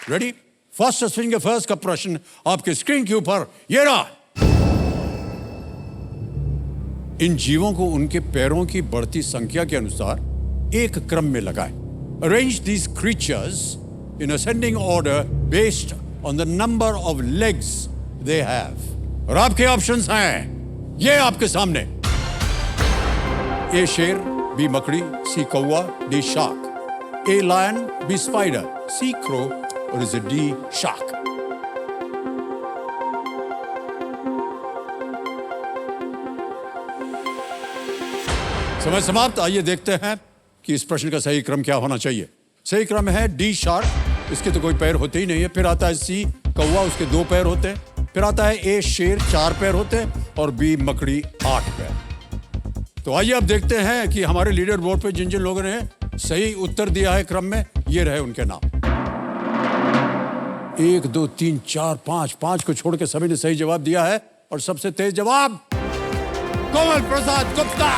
Ready? Fastest finger first का प्रश्न आपके स्क्रीन के ऊपर ये रहा। इन जीवों को उनके पैरों की बढ़ती संख्या के अनुसार एक क्रम में लगाएं। Arrange these creatures in ascending order based on the number of legs they have. और आपके ऑप्शंस हैं ये आपके सामने। ए शेर, बी मकड़ी, सी कौवा, D shark. A lion, B spider, C crow और इज डी शार्क। समय समाप्त। आइए देखते हैं कि इस प्रश्न का सही क्रम क्या होना चाहिए। सही क्रम है डी शार्क, इसके तो कोई पैर होते ही नहीं है। फिर आता है सी कौवा, उसके 2 पैर होते हैं। फिर आता है ए शेर, 4 पैर होते हैं। और बी मकड़ी, 8 पैर। तो आइए अब देखते हैं कि हमारे लीडर बोर्ड पे जिन जिन लोगों ने सही उत्तर दिया है क्रम में, ये रहे उनके नाम। 1 2 3 4 5, 5 को छोड़ के सभी ने सही जवाब दिया है। और सबसे तेज जवाब कोमल प्रसाद गुप्ता।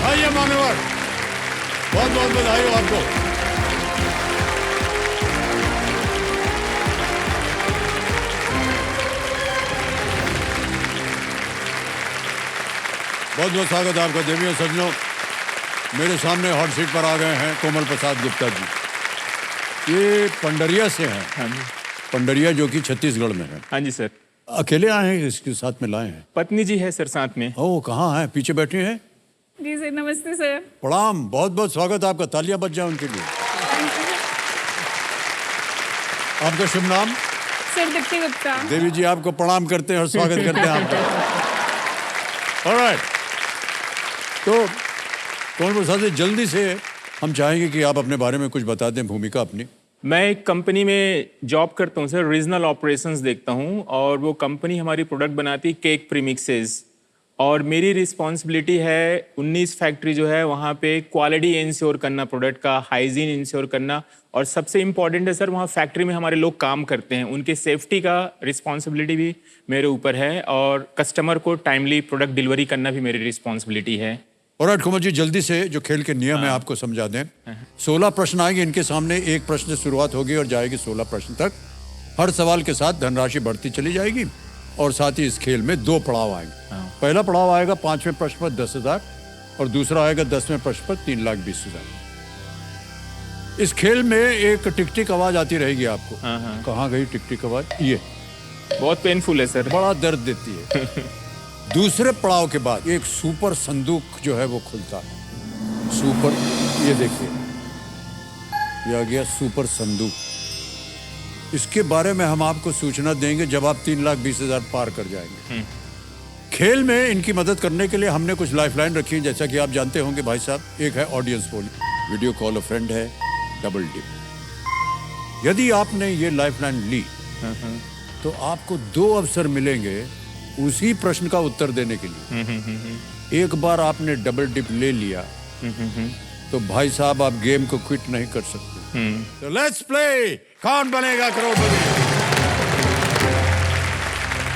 आइए मान्यवर, बहुत बहुत बधाई हो आपको। बहुत बहुत स्वागत है आपका। देवियों सज्जनों, मेरे सामने हॉट सीट पर आ गए हैं कोमल प्रसाद गुप्ता जी। ये पंडरिया से हैं। हाँ जी। पंडरिया जो कि छत्तीसगढ़ में है। हाँ जी सर। अकेले आए हैं, इसके साथ में लाए हैं? पत्नी जी है सर साथ में। ओह, कहाँ है? पीछे बैठे हैं। जी सर, नमस्ते सर। प्रणाम, बहुत बहुत स्वागत है आपका। तालियां बज जाए उनके लिए। आपका शुभ नाम? सर दीप्ति गुप्ता। देवी जी आपको प्रणाम करते हैं और स्वागत करते हैं आपका। ऑलराइट, तो कौन प्रसाद जी, जल्दी से हम चाहेंगे कि आप अपने बारे में कुछ बता दें, भूमिका अपनी। मैं एक कंपनी में जॉब करता हूँ सर, रीजनल ऑपरेशंस देखता हूँ। और वो कंपनी हमारी प्रोडक्ट बनाती है केक प्रीमिक्सेस। और मेरी रिस्पॉन्सिबिलिटी है 19 फैक्ट्री जो है वहाँ पे क्वालिटी इंश्योर करना, प्रोडक्ट का हाइजीन इंश्योर करना। और सबसे इम्पॉर्टेंट है सर, वहाँ फैक्ट्री में हमारे लोग काम करते हैं, उनके सेफ्टी का रिस्पॉन्सिबिलिटी भी मेरे ऊपर है। और कस्टमर को टाइमली प्रोडक्ट डिलीवरी करना भी मेरी रिस्पॉन्सिबिलिटी है। ऑलराइट कोमल जी, जल्दी से जो खेल के नियम है आपको समझा दें। 16 प्रश्न आएंगे इनके सामने। एक प्रश्न से शुरुआत होगी और जाएगी 16 प्रश्न तक। हर सवाल के साथ धनराशि बढ़ती चली जाएगी। और साथ ही इस खेल में 2 पड़ाव आएंगे। पहला पड़ाव आएगा 5वें प्रश्न पर 10,000 और दूसरा आएगा 10वें प्रश्न पर 3,20,000। इस खेल में एक टिक टिक आवाज आती रहेगी आपको। कहाँ गई टिक टिक आवाज? ये बहुत पेनफुल है सर, बड़ा दर्द देती है। दूसरे पड़ाव के बाद एक सुपर संदूक जो है वो खुलता है। सुपर, ये देखिए, ये आ गया सुपर संदूक। इसके बारे में हम आपको सूचना देंगे जब आप 3,20,000 पार कर जाएंगे। खेल में इनकी मदद करने के लिए हमने कुछ लाइफलाइन रखी है, जैसा कि आप जानते होंगे भाई साहब। एक है ऑडियंस पोल, वीडियो कॉल अ फ्रेंड है, डबल डिप। यदि आपने ये लाइफलाइन ली तो आपको 2 अवसर मिलेंगे उसी प्रश्न का उत्तर देने के लिए। एक बार आपने डबल डिप ले लिया तो भाई साहब आप गेम को क्विट नहीं कर सकते। तो लेट्स प्ले, कौन बनेगा करोड़पति।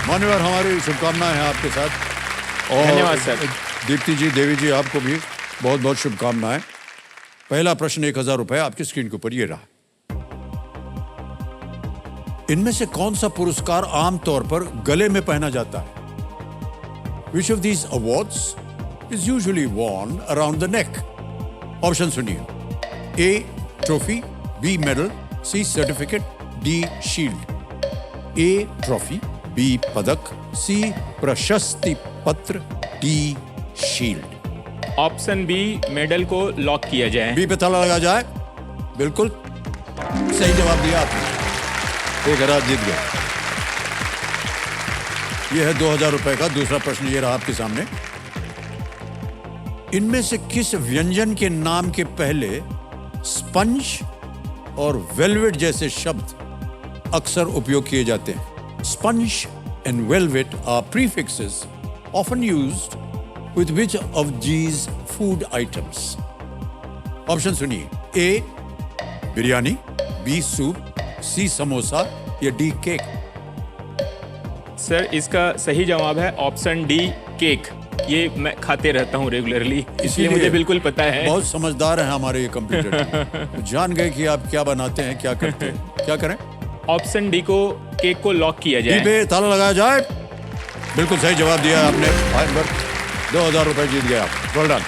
मान्यवर, हमारी शुभकामनाएं हैं आपके साथ। और धन्यवाद सर। दीप्ति जी, देवी जी, आपको भी बहुत बहुत शुभकामनाएं। पहला प्रश्न 1,000 रुपए आपकी स्क्रीन के ऊपर ये रहा। इनमें से कौन सा पुरस्कार आमतौर पर गले में पहना जाता है? Which of these awards is usually worn around the neck? Option सुनिए। A trophy, B medal, C certificate, D shield. A trophy, B पदक, C प्रशस्ति पत्र, D shield. Option B medal को लॉक किया जाए। बी पे ताला लगा जाए। बिल्कुल सही जवाब दिया आपने। 1,000 जीत गए। यह है 2,000 रुपए का दूसरा प्रश्न। ये रहा आपके सामने। इनमें से किस व्यंजन के नाम के पहले स्पंज और वेलवेट जैसे शब्द अक्सर उपयोग किए जाते हैं? Sponge and velvet are prefixes often used with which of these food items? Option सुनिए। A biryani, B soup, C samosa या D केक। सर इसका सही जवाब है ऑप्शन डी केक। ये मैं खाते रहता हूँ रेगुलरली, इसलिए इसीलिए मुझे बिल्कुल पता है। बहुत समझदार हैं हमारे ये कंप्यूटर। जान गए कि आप क्या बनाते हैं, क्या करते हैं। क्या करें? ऑप्शन डी को, केक को लॉक किया डी जाए। पे ताला लगाया जाए। बिल्कुल सही जवाब दिया आपने। भाई बर्थ 2000 रुपए जीत गए आप। Well done.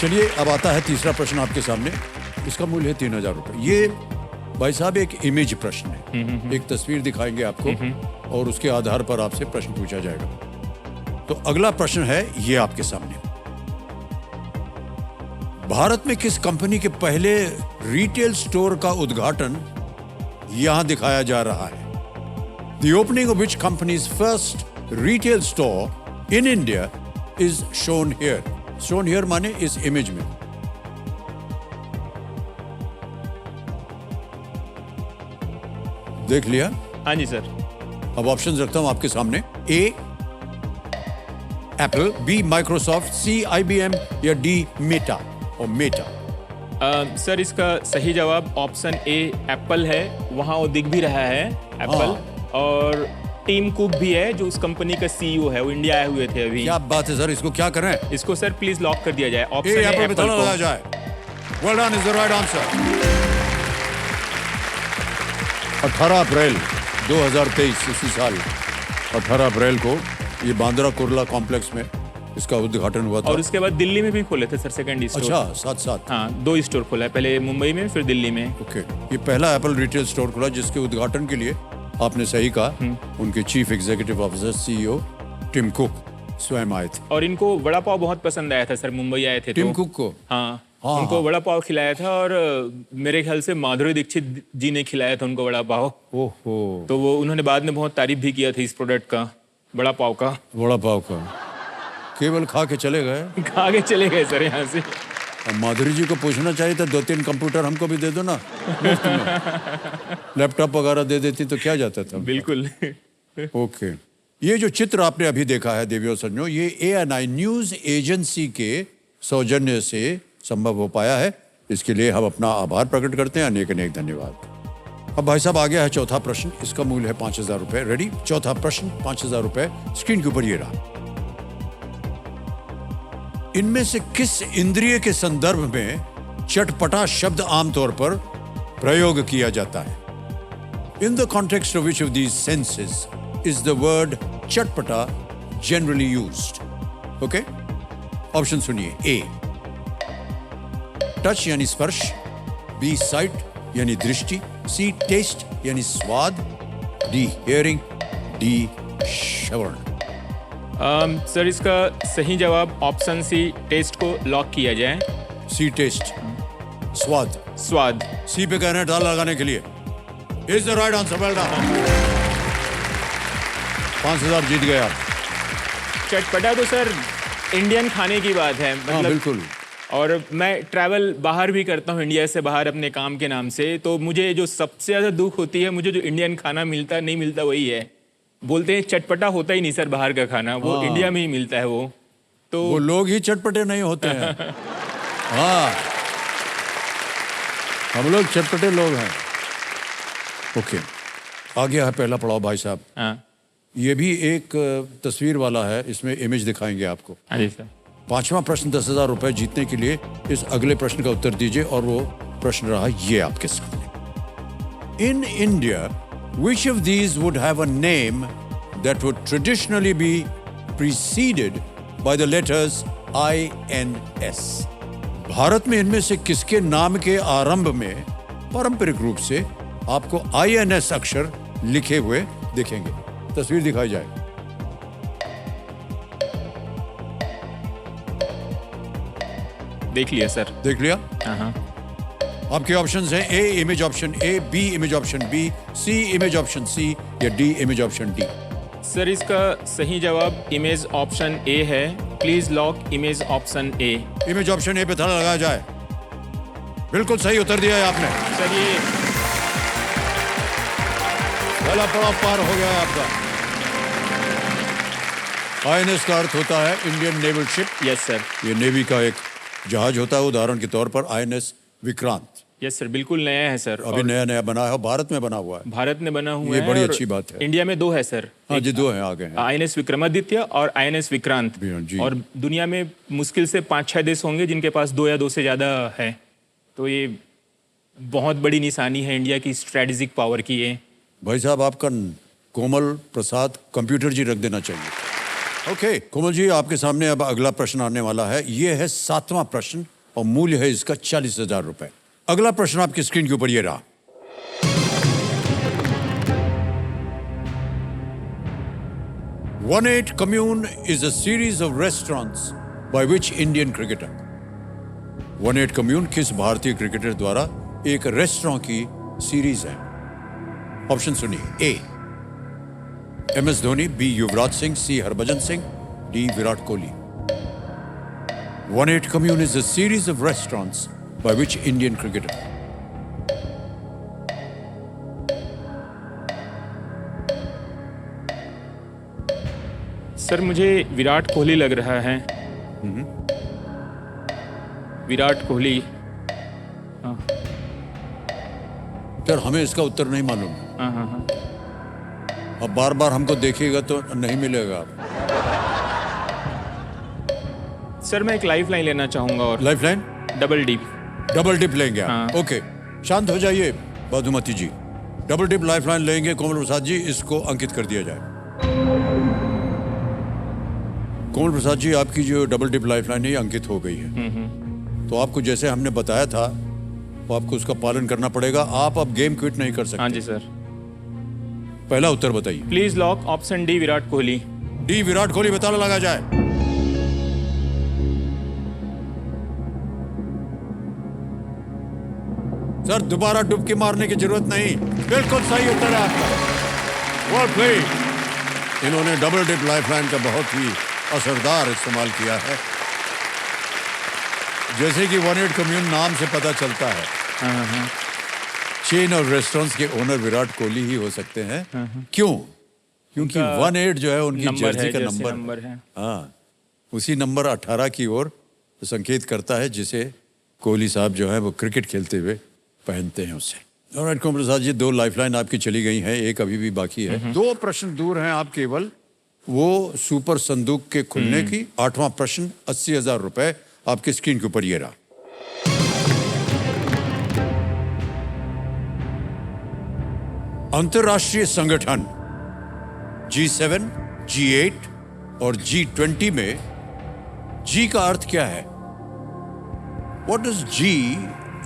चलिए अब आता है तीसरा प्रश्न आपके सामने। इसका मूल्य है 3000 रुपए। ये भाई साहब एक इमेज प्रश्न है। एक तस्वीर दिखाएंगे आपको और उसके आधार पर आपसे प्रश्न पूछा जाएगा। तो अगला प्रश्न है ये आपके सामने। भारत में किस कंपनी के पहले रिटेल स्टोर का उद्घाटन यहां दिखाया जा रहा है? The opening of which company's first retail store in India is shown here. Shown here माने इस इमेज में। देख लिया? हाँ जी सर। अब ऑप्शंस रखता हूं आपके सामने। ए एप्पल, बी माइक्रोसॉफ्ट, सी IBM या डी मेटा और मेटा। सर इसका सही जवाब ऑप्शन ए एप्पल है। वहाँ वो दिख भी रहा है एप्पल। और टीम कुक भी है जो उस कंपनी का CEO है, वो इंडिया आए हुए थे अभी। क्या बात है सर, इसको क्या करें? इसको सर प्लीज लॉक कर दिया जाए। ऑप्शन ए ए एप्पल पे ताला को। लगाया जाए। Well done is the right answer. 18 अप्रैल 2023 इसी साल 18 अप्रैल को ये बांद्रा कुर्ला कॉम्प्लेक्स में इसका उद्घाटन हुआ था। और उसके बाद दिल्ली में भी खोले थे सर सेकंड स्टोर। अच्छा, साथ साथ। हाँ, 2 स्टोर खोला है, पहले मुंबई में फिर दिल्ली में। ओके, ये पहला एप्पल रिटेल स्टोर खुला जिसके उद्घाटन के लिए आपने सही कहा, उनके chief executive officer CEO Tim Cook स्वयं आए थे। और इनको वड़ा पाव बहुत पसंद आया था सर, मुंबई आए थे टिम तो। कुक को? हाँ, हाँ, उनको हाँ। वड़ा पाव खिलाया था और मेरे ख्याल से माधुरी दीक्षित जी ने खिलाया था उनको वड़ा पाव। ओहो, तो वो उन्होंने बाद में बहुत तारीफ भी किया था इस प्रोडक्ट का, वड़ा पाव का। वड़ा पाव का केवल खा के चले गए। आगे चले गए सर यहाँ से। अब माधुरी जी को पूछना चाहिए था 2-3 कंप्यूटर हमको भी दे दो ना, मुफ्त में। लैपटॉप वगैरह दे देती तो क्या जाता था। बिल्कुल। ओके, ये जो चित्र आपने अभी देखा है देवियों सज्जनों, ये ANI न्यूज एजेंसी के सौजन्य से संभव हो पाया है। इसके लिए हम अपना आभार प्रकट करते हैं। अनेक अनेक धन्यवाद। अब भाई साहब आ गया है चौथा प्रश्न। इसका मूल्य है 5000 रुपए। रेडी? चौथा प्रश्न 5000 रुपए। स्क्रीन के ऊपर ये रहा। इनमें से किस इंद्रिय के संदर्भ में चटपटा शब्द आमतौर पर प्रयोग किया जाता है? In the context of which of these senses is the word चटपटा जनरली यूज्ड? ओके, ऑप्शन सुनिए। ए टच यानी स्पर्श, बी साइट यानी दृष्टि, सी टेस्ट यानी स्वाद, डी हियरिंग, डी श्रवण। सर इसका सही जवाब ऑप्शन सी टेस्ट को लॉक किया जाए। सी टेस्ट, स्वाद। स्वाद। सी पे कह रहे हैं ताला लगाने के लिए। Is the right answer. Well done. 5000 जीत गए आप। चटपटा तो सर इंडियन खाने की बात है, हाँ मतलब। बिल्कुल। और मैं ट्रैवल बाहर भी करता हूँ इंडिया से बाहर अपने काम के नाम से, तो मुझे जो सबसे ज़्यादा दुख होती है, मुझे जो इंडियन खाना मिलता नहीं मिलता वही है। बोलते हैं चटपटा होता ही नहीं सर बाहर का खाना, वो हाँ। इंडिया में ही मिलता है वो। तो वो लोग ही चटपटे नहीं होते हैं। हाँ, हम लोग चटपटे लोग हैं। ओके, आ गया है पहला पड़ाव भाई साहब। हाँ। ये भी एक तस्वीर वाला है, इसमें इमेज दिखाएंगे आपको। हाँ जी सर। पांचवा प्रश्न 10,000 रुपए जीतने के लिए इस अगले प्रश्न का उत्तर दीजिए, और वो प्रश्न रहा ये आपके सामने। In India which of these would have a name that would traditionally be preceded by the letters INS? Bharat में इनमें से किसके नाम के आरंभ में पारंपरिक रूप से आपको INS अक्षर लिखे हुए दिखेंगे? तस्वीर दिखाई जाए। देख लिया सर। देख लिया? हाँ। आपके ऑप्शंस हैं A image option A, B image option B, C image option C या D image option D. Sir इसका सही जवाब इमेज ऑप्शन ए है। Please lock image option A. Image option A पे ताला लगाया जाए। बिल्कुल सही उत्तर दिया है आपने। सर ये पहला पड़ाव पार हो गया है आपका। INS का अर्थ होता है Indian naval ship. Yes sir. ये नेवी का एक जहाज होता है। उदाहरण के तौर पर INS विक्रांत। यस सर, बिल्कुल नया है सर। अभी और नया नया बना है और भारत में बना हुआ है। भारत में बना हुआ ये है। बड़ी और अच्छी बात है। इंडिया में 2 है सर। हाँ जी, 2 हैं आगे हैं। INS विक्रमादित्य और INS विक्रांत। जी। और दुनिया में मुश्किल से 5-6 देश होंगे जिनके पास 2 या 2 से ज़्यादा है। तो ये बहुत बड़ी निशानी है इंडिया की स्ट्रेटेजिक पावर की। ये भाई साहब, आपका कोमल प्रसाद कंप्यूटर जी रख देना चाहिए। ओके कोमल जी, आपके सामने अब अगला प्रश्न आने वाला है। ये है 7वां प्रश्न और मूल्य है इसका 40,000 रुपए। अगला प्रश्न आपकी स्क्रीन के ऊपर ये रहा। One-Eight Commune is a series of restaurants by which Indian cricketer? One-Eight Commune किस भारतीय क्रिकेटर द्वारा एक रेस्टोरेंट की सीरीज है? ऑप्शन सुनिए। A MS Dhoni, B Yuvraj Singh, C Harbhajan Singh, D Virat Kohli. One-Eight Commune is a series of restaurants by which Indian cricketer? Sir मुझे विराट कोहली लग रहा है। विराट कोहली। सर हमें इसका उत्तर नहीं मालूम। हाँ। अब बार बार हमको देखिएगा तो नहीं मिलेगा। सर मैं एक लाइफ लाइन लेना चाहूंगा और life line double dip. Double dip लेंगे आप? हाँ। ओके, शांत हो जाइए Madhumati ji. Double dip life line लेंगे कोमल प्रसाद जी, इसको अंकित कर दिया जाए। कोमल प्रसाद जी, आपकी जो डबल डिप लाइफ लाइन है अंकित हो गई है। तो आपको जैसे हमने बताया था तो आपको उसका पालन करना पड़ेगा। आप अब गेम क्विट नहीं कर सकते। हाँ जी सर। पहला उत्तर बताइए। Please lock option D Virat Kohli. D Virat Kohli बताना लगा जाए। सर दोबारा डुबकी मारने की जरूरत नहीं, बिल्कुल सही उत्तर है आपका। Well played. इन्होंने डबल डिप लाइफलाइन का बहुत ही असरदार इस्तेमाल किया है। जैसे कि वन एट कम्यून नाम से पता चलता है, चेन और रेस्टोरेंट्स के ओनर विराट कोहली ही हो सकते हैं। क्यों? क्योंकि 18 जो है उनकी जर्सी का नंबर है। हाँ, उसी नंबर 18 की ओर संकेत करता है जिसे कोहली साहब जो है वो क्रिकेट खेलते हुए पहनते हैं उससे। ऑलराइट कोमल प्रसाद जी, 2 लाइफलाइन आपकी चली गई हैं, एक अभी भी बाकी है। 2 प्रश्न दूर हैं आप केवल वो सुपर संदूक के खुलने की। 8वां प्रश्न 80,000 रुपए आपकी स्क्रीन के ऊपर ये रहा। अंतरराष्ट्रीय संगठन G7, G8 और G20 में G का अर्थ क्या है? What does G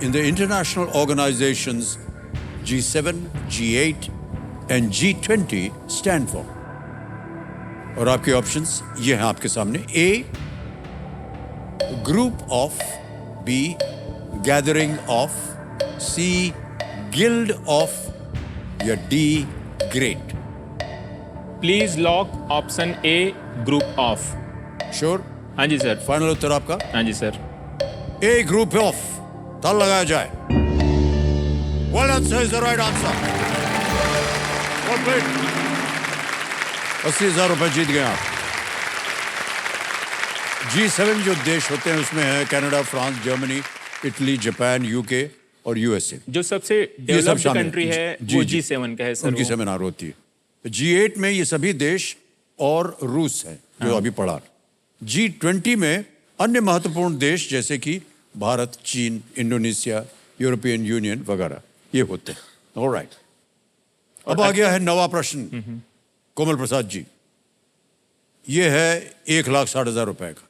in the international organizations G7, G8 and G20 stand for? और आपके ऑप्शंस ये हैं आपके सामने। A group of, B gathering of, C guild of या D great. Please lock option A group of. Sure? हाँ जी sir. Final उत्तर आपका? हाँ जी सर। A ग्रुप ऑफ, ताल लगाया जाए। Well answer is the right answer. Well played. 80,000 रुपए जीत गए आप। G7 जो देश होते हैं उसमें है Canada, France, Germany, Italy, Japan, UK और यूएसए। जो सबसे डेवलप्ड कंट्री है वो G7 का है सर। उनकी सेमिनार होती है। G8 में ये सभी देश और रूस है जो अभी पढ़ा। G20 में अन्य महत्वपूर्ण देश जैसे कि भारत, चीन, इंडोनेशिया, यूरोपियन यूनियन वगैरह ये होते हैं। ऑलराइट, अब आ गया है नवा प्रश्न कोमल प्रसाद जी। ये है 1,60,000 रुपए का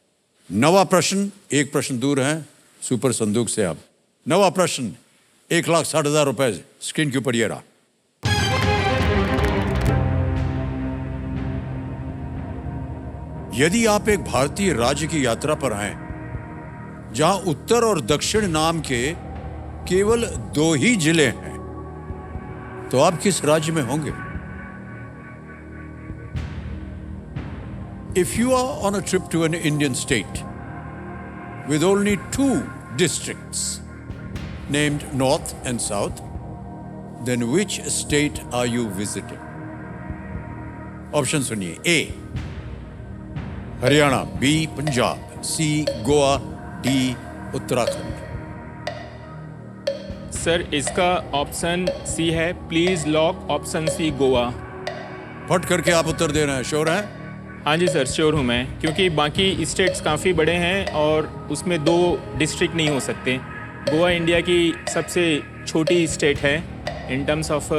नवा प्रश्न। एक प्रश्न दूर है सुपर संदूक से। अब नवा प्रश्न 1,60,000 रुपए स्क्रीन के ऊपर ये रहा। यदि आप एक भारतीय राज्य की यात्रा पर हैं जहां उत्तर और दक्षिण नाम के केवल 2 ही जिले हैं, तो आप किस राज्य में होंगे? If you are on a trip to an Indian state with only 2 districts named North and South, then which state are you visiting? Option सुनिए। A Haryana, B Punjab, C Goa, D Uttarakhand. Sir इसका ऑप्शन सी है, please lock option C Goa. फट करके आप उत्तर दे रहे हैं, sure हैं? हाँ जी सर, श्योर हूँ मैं, क्योंकि बाकी स्टेट्स काफ़ी बड़े हैं और उसमें 2 डिस्ट्रिक्ट नहीं हो सकते। गोवा इंडिया की सबसे छोटी स्टेट है इन टर्म्स ऑफ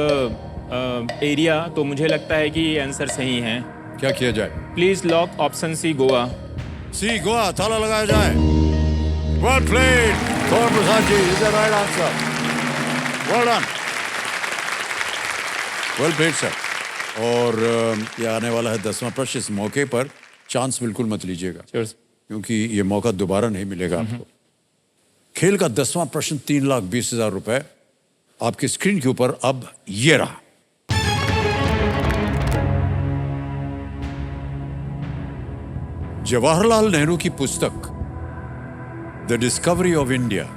एरिया, तो मुझे लगता है कि ये आंसर सही है। क्या किया जाए? Please lock option C Goa. C Goa, ताला लगाया जाए। Well played Kaur Prasad ji, is the right answer. Well done, well played sir. और ये आने वाला है 10वां प्रश्न। इस मौके पर चांस बिल्कुल मत लीजिएगा, श्योर। क्योंकि ये मौका दोबारा नहीं मिलेगा आपको। खेल का 10वां प्रश्न 3,20,000 रुपए आपकी स्क्रीन के ऊपर अब ये रहा। जवाहरलाल नेहरू की पुस्तक द डिस्कवरी ऑफ इंडिया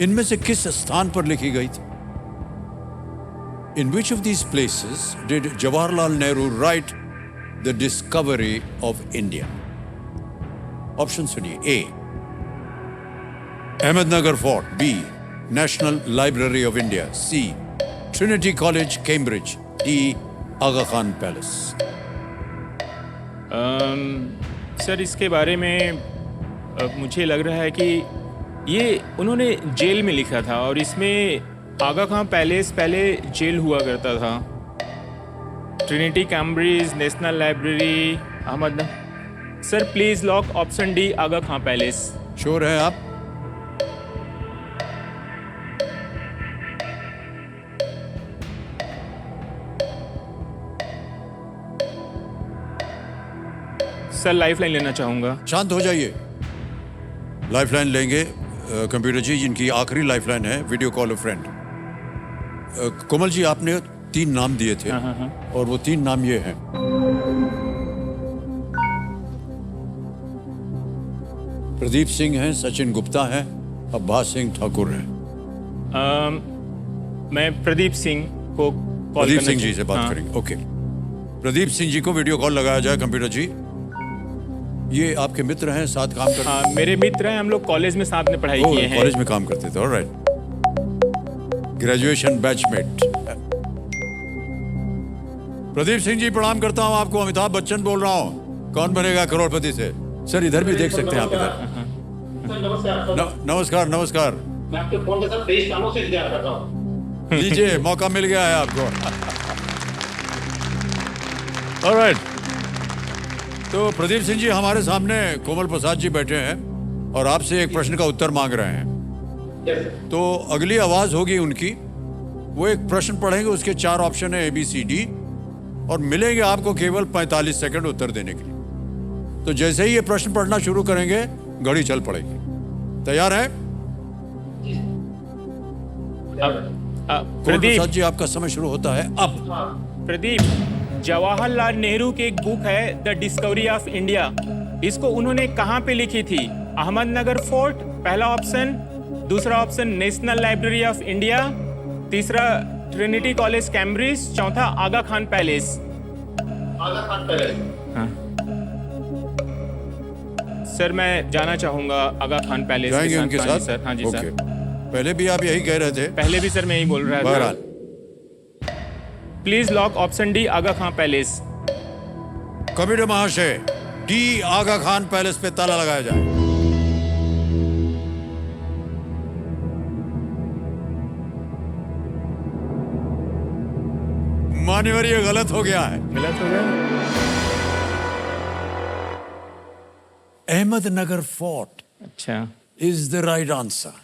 इनमें से किस स्थान पर लिखी गई थी? In which of these places did Jawaharlal Nehru write the discovery of India? Option सुनिए। A. Ahmednagar Fort. B. National Library of India. C. Trinity College, Cambridge. D. Aga Khan Palace. Sir इसके बारे में मुझे लग रहा है कि ये उन्होंने जेल में लिखा था और इसमें आगा खां पैलेस पहले जेल हुआ करता था। Trinity Cambridge, national library, Ahmad. Sir please lock option D, Aga Khan palace. Sure है आप? सर लाइफलाइन लेना चाहूँगा। शांत हो जाइए। लाइफलाइन लेंगे कंप्यूटर जी, जिनकी आखिरी लाइफलाइन है वीडियो कॉल अ फ्रेंड। कोमल जी, आपने 3 नाम दिए थे और वो 3 नाम ये हैं। प्रदीप सिंह हैं, सचिन गुप्ता हैं, अब्बास सिंह ठाकुर हैं। मैं प्रदीप सिंह को कॉल प्रदीप सिंह जी से बात करेंगे। ओके, प्रदीप सिंह जी को वीडियो कॉल लगाया जाए कंप्यूटर जी। ये आपके मित्र हैं, साथ काम करते हैं? हाँ, मेरे मित्र हैं, हम लोग कॉलेज में साथ में पढ़ाई किए हैं। कॉलेज में काम करते थे, alright. Graduation batchmate. Pradeep Singh ji, प्रणाम करता हूं आपको। अमिताभ बच्चन बोल रहा हूं, कौन बनेगा करोड़पति से। सर इधर भी देख सकते हैं आप, इधर। नमस्कार नमस्कार। मैं आपके फोन के साथ 23 कामों से इंतजार कर रहा हूं। लीजिए, मौका मिल गया है आपको। ऑलराइट, तो प्रदीप सिंह जी हमारे सामने कोमल प्रसाद जी बैठे हैं और आपसे एक प्रश्न का उत्तर मांग रहे हैं। तो अगली आवाज होगी उनकी, वो एक प्रश्न पढ़ेंगे, उसके 4 ऑप्शन है ABCD, और मिलेंगे आपको केवल 45 सेकंड उत्तर देने के लिए। तो जैसे ही ये प्रश्न पढ़ना शुरू करेंगे, घड़ी चल पड़ेगी। तैयार है? कोमल प्रदीप, प्रसाद जी, आपका समय शुरू होता है अब। प्रदीप, जवाहरलाल नेहरू की एक बुक है द डिस्कवरी ऑफ इंडिया, इसको उन्होंने कहाँ पे लिखी थी? अहमदनगर फोर्ट पहला ऑप्शन, दूसरा option national library of India, तीसरा ट्रिनिटी कॉलेज कैम्ब्रिज, चौथा आगा खान पैलेस। आगा खान पैलेस। हाँ सर, मैं जाना चाहूंगा आगा खान पैलेस जाएंगे के उनके हाँ साथ? जी सर। हाँ जी ओके। सर। पहले भी आप यही कह रहे थे। पहले भी सर मैं यही बोल रहा था। बहरहाल, please lock option D, Aga Khan palace. Committee महाशय, डी आगा खान पैलेस पे ताला लगाया जाए। मान्यवर, ये गलत हो गया है। गलत हो गया? अहमदनगर फोर्ट अच्छा, इज द राइट आंसर।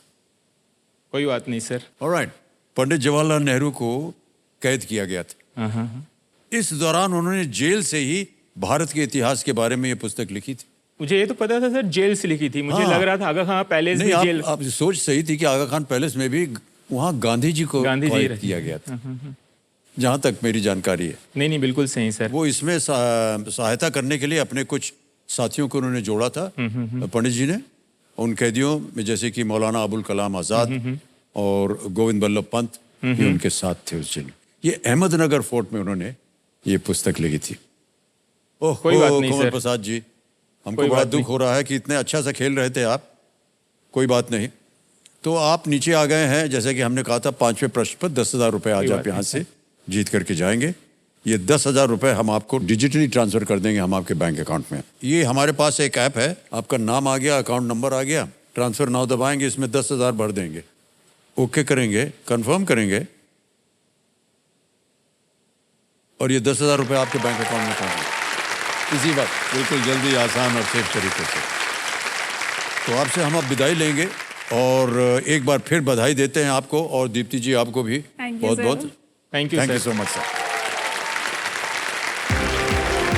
कोई बात नहीं सर। ऑलराइट, पंडित जवाहरलाल नेहरू को कैद किया गया था। इस दौरान उन्होंने जेल से ही भारत के इतिहास के बारे में ये पुस्तक लिखी थी। मुझे ये तो पता था सर, जेल से लिखी थी। मुझे हाँ। लग रहा था आगा खान पैलेस नहीं, भी जेल। आप सोच सही थी कि आगा खान पैलेस में भी वहाँ गांधी जी को गांधी जी कैद रहे। किया गया था, जहाँ तक मेरी जानकारी है। नहीं नहीं, बिल्कुल सही सर। वो इसमें सहायता करने के लिए अपने कुछ साथियों को उन्होंने जोड़ा था, पंडित जी ने। उन कैदियों में जैसे कि मौलाना अबुल कलाम आज़ाद और गोविंद बल्लभ पंत, ये उनके साथ थे उस जेल में। ये अहमदनगर फोर्ट में उन्होंने ये पुस्तक लिखी थी। ओह, कोई बात नहीं कोमल सर। प्रसाद जी, हमको कोई बड़ा बात दुख हो रहा है कि इतने अच्छा सा खेल रहे थे आप। कोई बात नहीं, तो आप नीचे आ गए हैं, जैसे कि हमने कहा था 5वें प्रश्न पर 10,000 रुपये आज आप यहाँ से जीत करके जाएंगे। ये 10,000 रुपये हम आपको डिजिटली ट्रांसफर कर देंगे हम आपके बैंक अकाउंट में। ये हमारे पास एक ऐप है, आपका नाम आ गया, अकाउंट नंबर आ गया, ट्रांसफर नाउ दबाएंगे, इसमें 10,000 भर देंगे, ओके करेंगे, कंफर्म करेंगे और ये 10,000 रुपये आपके बैंक अकाउंट में पहुँचेंगे इसी वक्त, बिल्कुल जल्दी, आसान और सेफ तरीके से। तो आपसे हम अब विदाई लेंगे और एक बार फिर बधाई देते हैं आपको और दीप्ति जी आपको भी Thank you, बहुत sir. बहुत thank you thank you sir. So much sir.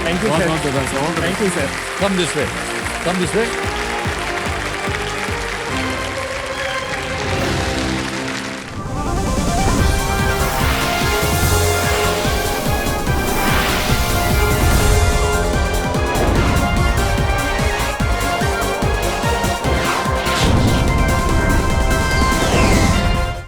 Thank you sir. Thank you sir. Come this way, come this way.